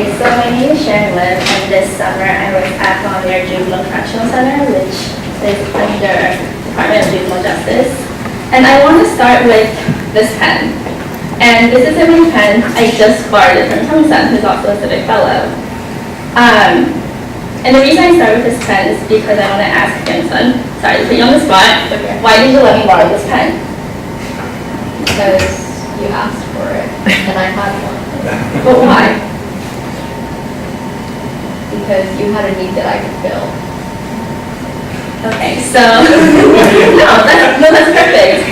Okay, so my name is Sharon Lim, and this summer I was at Pioneer Juvenile Correctional Center, which is under Department of Juvenile Justice. And I want to start with this pen. And this isn't my pen, I just borrowed it from Tony's son, who's also a Civic fellow. And the reason I start with this pen is because I want to ask him, son, sorry to put you on the spot, why did you let me borrow this pen? Because you asked for it, and I had one. But why? Because you had a need that I could fill. Okay, so, that's perfect.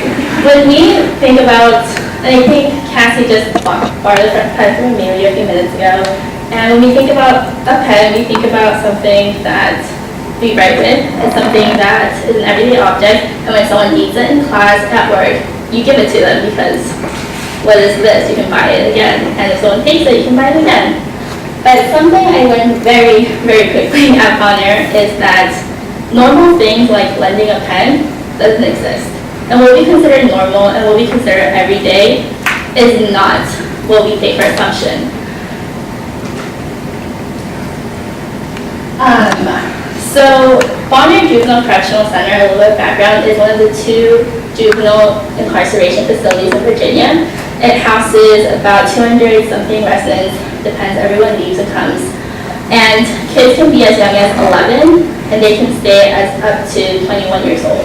When we think about, and I think Cassie just borrowed a pen from me a few minutes ago, and when we think about a pen, we think about something that we write with, and something that is an everyday object, and when someone needs it in class, at work, you give it to them because what is this? You can buy it again, and if someone takes it, you can buy it again. But something I learned very, very quickly at Pioneer is that normal things like lending a pen doesn't exist. And what we consider normal and what we consider everyday is not what we take for assumption. So Pioneer Juvenile Correctional Center, a little bit of background, is one of the 2 juvenile incarceration facilities in Virginia. It houses about 200 something residents, depends, everyone leaves and comes. And kids can be as young as 11, and they can stay as up to 21 years old.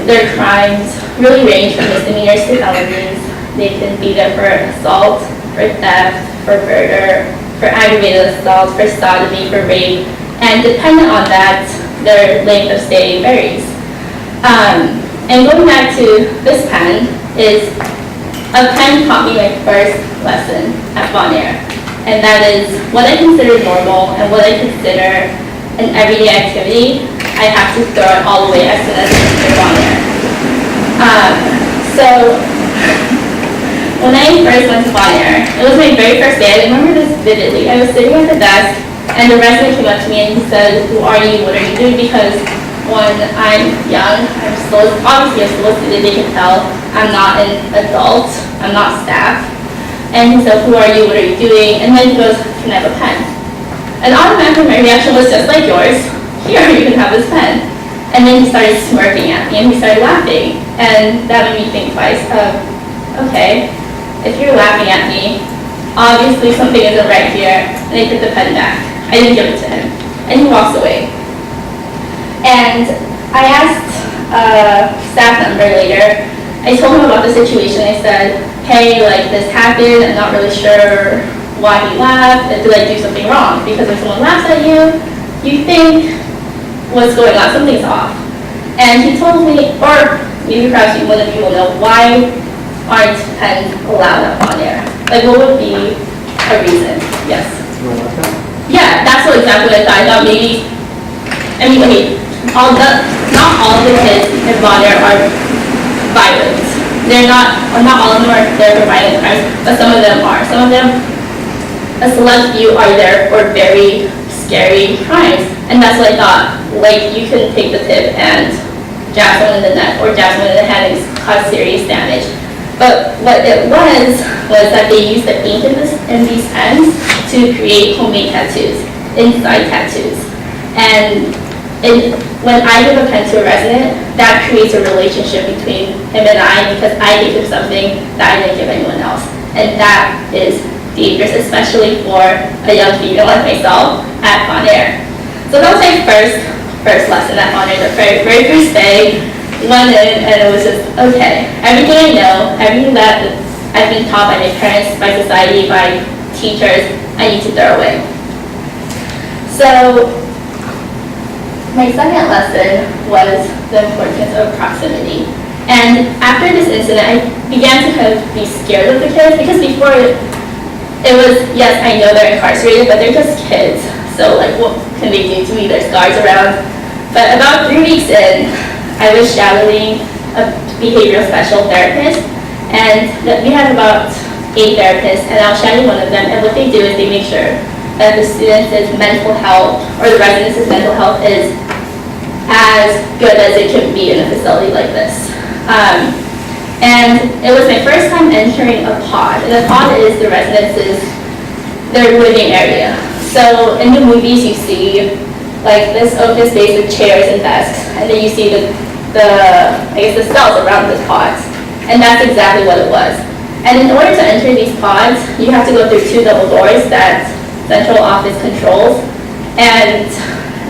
Their crimes really range from misdemeanors to felonies. They can be there for assault, for theft, for murder, for aggravated assault, for sodomy, for rape, and dependent on that, their length of stay varies. And going back to this pen is a pen taught me my first lesson at Pioneer, and that is what I consider normal and what I consider an everyday activity, I have to throw it all away as soon as I enter Pioneer. So when I first went to Pioneer, it was my very first day. I remember this vividly. I was sitting at the desk, and the resident came up to me and he said, "Who are you? What are you doing?" Because when I'm young, obviously I'm solicited, they can tell I'm not an adult, I'm not staff. And he said, "Who are you, what are you doing?" And then he goes, "Can I have a pen?" And automatically my reaction was just like yours, "Here, you can have this pen." And then he started smirking at me and he started laughing. And that made me think twice of, okay, if you're laughing at me, obviously something isn't right here. And I put the pen back. I didn't give it to him. And he walks away. And I asked a staff member later, I told him about the situation. I said, "Hey, like this happened, I'm not really sure why he laughed, did I do something wrong?" Because when someone laughs at you, you think, what's going on, something's off. And he told me, or maybe perhaps one of you will know, why aren't pens allowed up on air? Like what would be a reason? Yes? Yeah, that's what exactly I thought. I thought maybe, not all of the kids in Bonner are violent. Not all of them are there for violent crimes, but some of them are. Some of them, a select few are there for very scary crimes. And that's what I thought. Like, you can take the tip and jab someone in the neck or jab someone in the head and cause serious damage. But what it was that they used the ink in these pens to create homemade tattoos, inside tattoos. And when I give a pen to a resident, that creates a relationship between him and I because I gave him something that I didn't give anyone else. And that is dangerous, especially for a young female like myself at Pioneer. So that was my first lesson at Pioneer, the very first day. Went in and it was just, okay, everything I know, everything that I've been taught by my parents, by society, by teachers, I need to throw away. So my second lesson was the importance of proximity. And after this incident, I began to kind of be scared of the kids because before it was, yes, I know they're incarcerated, but they're just kids. So like, what can they do to me? There's guards around. But about 3 weeks in, I was shadowing a behavioral special therapist, and we had about 8 therapists, and I was shadowing one of them, and what they do is they make sure that the students' mental health, or the residents' mental health is as good as it can be in a facility like this. And it was my first time entering a pod, and a pod is the residents' their living area. So in the movies you see like this open space with chairs and desks, and then you see the cells around the pods. And that's exactly what it was. And in order to enter these pods, you have to go through 2 double doors that central office controls. And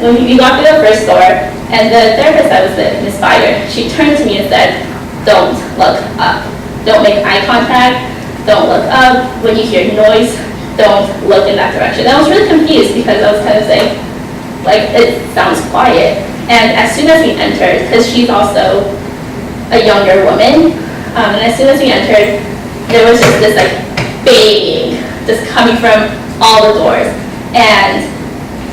when we got through the first door, and the therapist I was with, Ms. Fire, she turned to me and said, "Don't look up. Don't make eye contact. Don't look up. When you hear noise, don't look in that direction." And I was really confused because I was kind of saying, like, it sounds quiet. And as soon as we entered, because she's also a younger woman, and as soon as we entered, there was just this like banging just coming from all the doors. And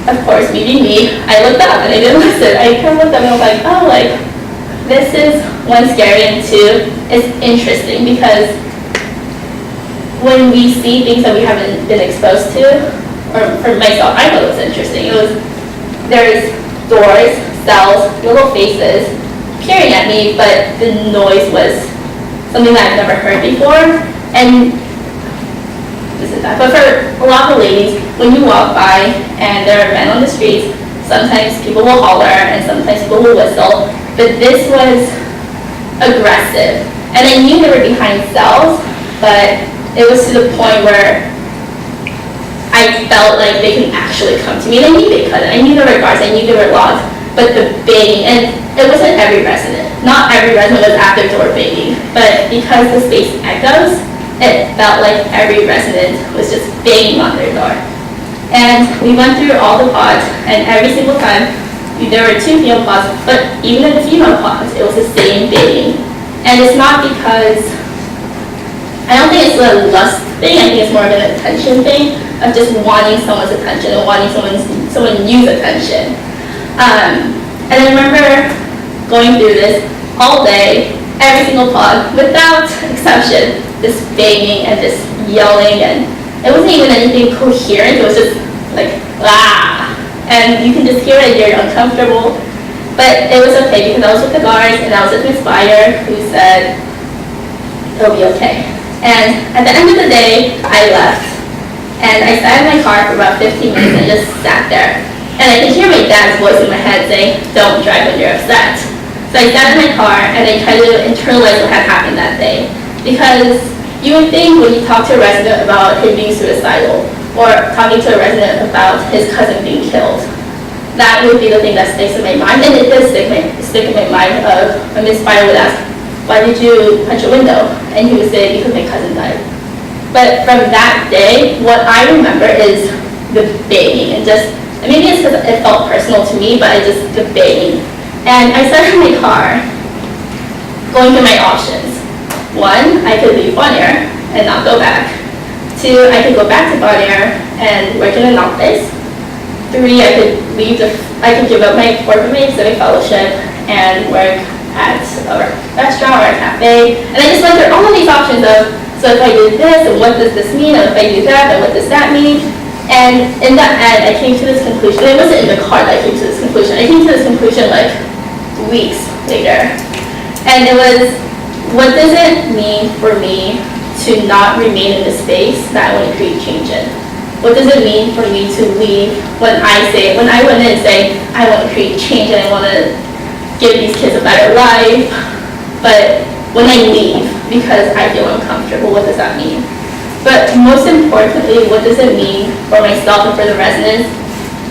of course, meeting me, I looked up and I didn't listen. I kind of looked up and I was like, oh, like, this is one scary, and 2, it's interesting because when we see things that we haven't been exposed to, or for myself, I thought it was interesting. There's doors, cells, little faces peering at me, but the noise was something that I've never heard before. And this is that. But for a lot of ladies, when you walk by and there are men on the streets, sometimes people will holler and sometimes people will whistle. But this was aggressive. And I knew they were behind cells, but it was to the point where I felt like they could actually come to me. And I knew they could. I knew there were guards, I knew there were laws. But the banging, and it wasn't every resident. Not every resident was at their door banging. But because the space echoes, it felt like every resident was just banging on their door. And we went through all the pods, and every single time, there were 2 female pods, but even in the female pods, it was the same banging. And it's not because, I don't think it's a lust thing, I think it's more of an attention thing, of just wanting someone's attention, and wanting someone news attention. And I remember going through this all day, every single pod, without exception, this banging and this yelling, and it wasn't even anything coherent, it was just like, ah, and you can just hear it, you're uncomfortable, but it was okay because I was with the guards, and I was with Ms. Fire, who said, it'll be okay. And at the end of the day, I left, and I sat in my car for about 15 minutes and just sat there, and I could hear my dad's voice in my head saying, don't drive when you're upset. So I sat in my car, and I tried to internalize what had happened that day. Because you would think when you talk to a resident about him being suicidal, or talking to a resident about his cousin being killed, that would be the thing that sticks in my mind. And it does stick in my mind of when Ms. Fire would ask, why did you punch a window? And he would say, because my cousin died. But from that day, what I remember is the banging, and maybe it's because it felt personal to me, but the banging. And I sat in my car, going through my options. 1, I could leave Bonnier and not go back. 2, I could go back to Bonnier and work in an office. 3, I could give up my civic fellowship and work at a restaurant or a cafe. And I just went through all of these options of, so if I do this, and what does this mean? And if I do that, then what does that mean? And in the end, I came to this conclusion. It wasn't in the car that I came to this conclusion. I came to this conclusion like weeks later. And it was, what does it mean for me to not remain in the space that I want to create change in? What does it mean for me to leave when I went in and say, I want to create change and I want to give these kids a better life, but when I leave because I feel uncomfortable, what does that mean? But most importantly, what does it mean for myself and for the residents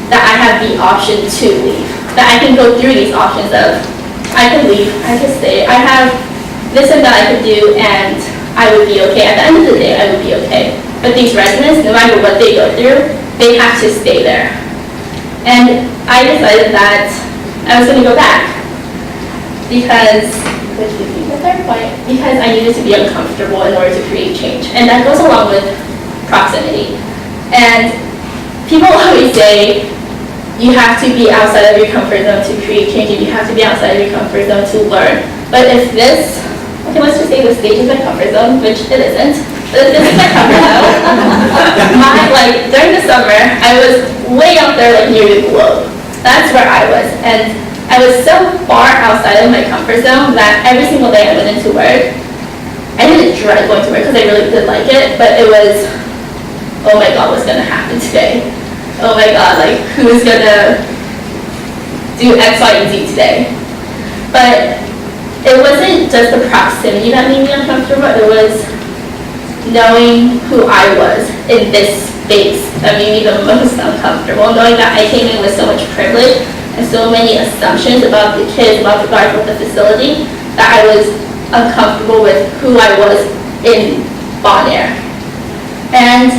that I have the option to leave? That I can go through these options of, I could leave, I could stay, I have this and that I could do, and I would be okay. At the end of the day, I would be okay. But these residents, no matter what they go through, they have to stay there. And I decided that I was going to go back because, which leads me to the third point, because I needed to be uncomfortable in order to create change. And that goes along with proximity. And people always say, you have to be outside of your comfort zone to create change, and you have to be outside of your comfort zone to learn. But if this, okay, let's just say the stage is my comfort zone, which it isn't, but if this is my comfort zone, during the summer, I was way out there, like near the globe. That's where I was. And I was so far outside of my comfort zone that every single day I went into work, I didn't dread going to work because I really did like it, but it was oh my God, what's gonna happen today? Oh my God, like who's gonna do X, Y, and Z today? But it wasn't just the proximity that made me uncomfortable, it was knowing who I was in this space that made me the most uncomfortable, knowing that I came in with so much privilege and so many assumptions about the kids, about the guards, about the facility, that I was uncomfortable with who I was in Bon Air. And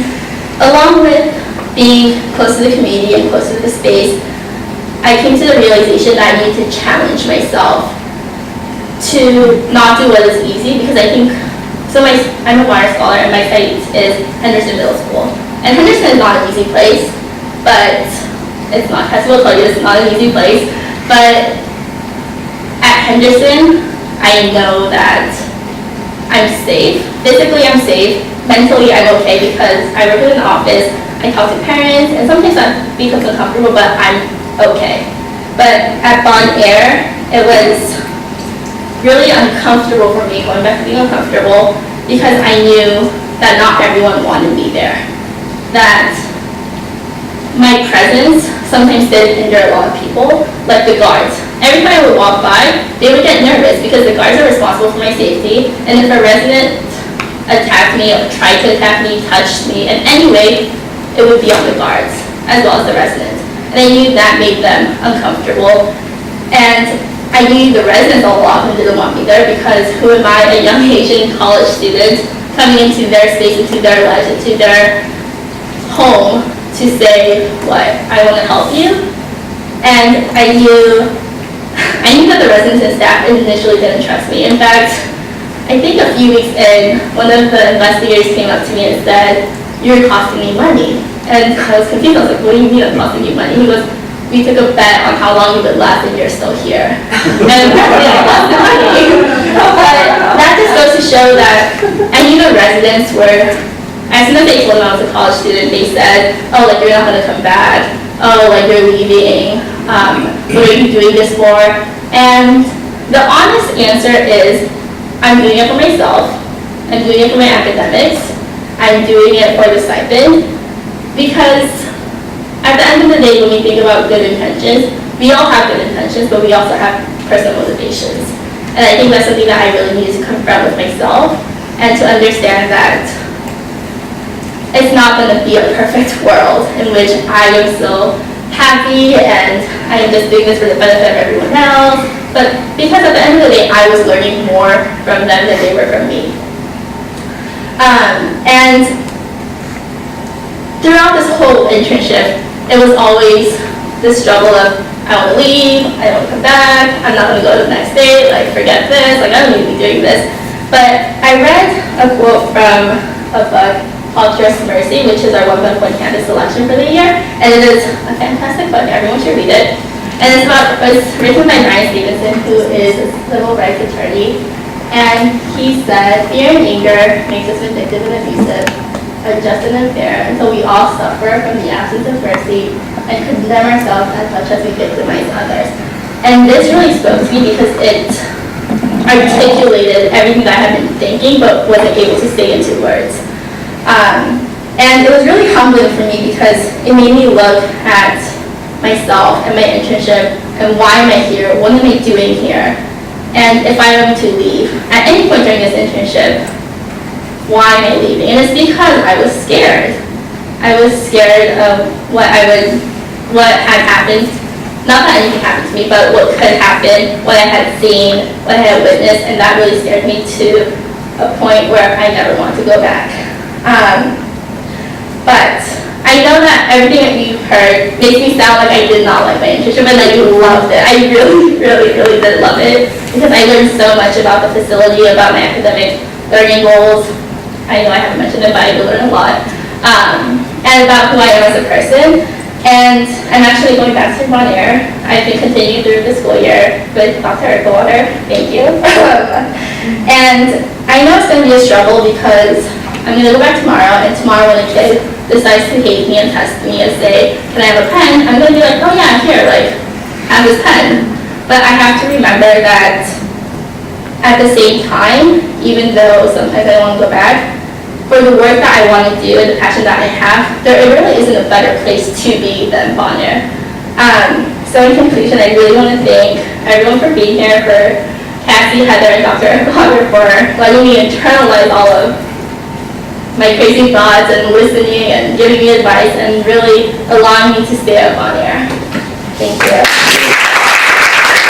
along with being close to the community and close to the space, I came to the realization that I need to challenge myself to not do what is easy, because I think, I'm a water scholar and my site is Henderson Middle School. And Henderson is not an easy place, but it's not, Cassie will tell you it's not an easy place, but at Henderson, I know that I'm safe. Physically, I'm safe. Mentally, I'm okay because I work in an office, I talk to parents, and sometimes that becomes uncomfortable, but I'm okay. But at Bon Air, it was really uncomfortable for me, going back to being uncomfortable, because I knew that not everyone wanted me there. That my presence sometimes did hinder a lot of people, like the guards. Every time I would walk by, they would get nervous because the guards are responsible for my safety, and if a resident attacked me or tried to attack me, touched me in any way, it would be on the guards as well as the residents. And I knew that made them uncomfortable. And I knew the residents a lot of them didn't want me there, because who am I, a young Asian college student, coming into their space, into their lives, into their home to say, what, I want to help you? And I knew that the residents and staff initially didn't trust me. In fact, I think a few weeks in, one of the investigators came up to me and said, "You're costing me money." And I was confused. I was like, "What do you mean I'm costing you money?" He goes, "We took a bet on how long you would last and you're still here." And apparently I lost the money. But that just goes to show that I knew the residents were, as soon as they told me I was a college student, they said, "Oh, like you're not going to come back. Oh, like you're leaving. What are you doing this for?" And the honest answer is, I'm doing it for myself. I'm doing it for my academics. I'm doing it for the stipend. Because at the end of the day, when we think about good intentions, we all have good intentions, but we also have personal motivations. And I think that's something that I really need to confront with myself, and to understand that it's not going to be a perfect world in which I am so happy and I am just doing this for the benefit of everyone else. But because at the end of the day, I was learning more from them than they were from me. And throughout this whole internship, it was always this struggle of, I want to leave, I don't want to come back, I'm not going to go to the next day, like forget this, like I don't need to be doing this. But I read a quote from a book called Just Mercy, which is our 1.1 campus selection for the year, and it is a fantastic book, everyone should read it. And it's written by Ryan Stevenson, who is a civil rights attorney, and he said, "Fear and anger makes us vindictive and abusive, unjust and unfair, until we all suffer from the absence of mercy and condemn ourselves as much as we victimize others." And this really spoke to me because it articulated everything that I had been thinking but wasn't able to say into words. And it was really humbling for me because it made me look at myself and my internship and why am I here, what am I doing here, and if I am to leave at any point during this internship, why am I leaving? And it's because I was scared. I was scared of what had happened. Not that anything happened to me, but what could happen, what I had seen, what I had witnessed, and that really scared me to a point where I never want to go back. But I know that everything that you've heard makes me sound like I did not like my internship and that you loved it. I really, really, really did love it because I learned so much about the facility, about my academic learning goals. I know I haven't mentioned it, but I did learn a lot. And about who I am as a person. And I'm actually going back to Bon Air. I've been continuing through the school year with Dr. Water. Thank you. And I know it's going to be a struggle because I'm going to go back tomorrow, and tomorrow when a kid decides to hate me and test me and say, "Can I have a pen?" I'm going to be like, "Oh yeah, here, like, have this pen." But I have to remember that at the same time, even though sometimes I want to go back, for the work that I want to do and the passion that I have, there really isn't a better place to be than Bon Air. So in conclusion, I really want to thank everyone for being here, for Cassie, Heather, and Dr. Connor for letting me internalize all of my crazy thoughts and listening and giving me advice and really allowing me to stay up on air. Thank you.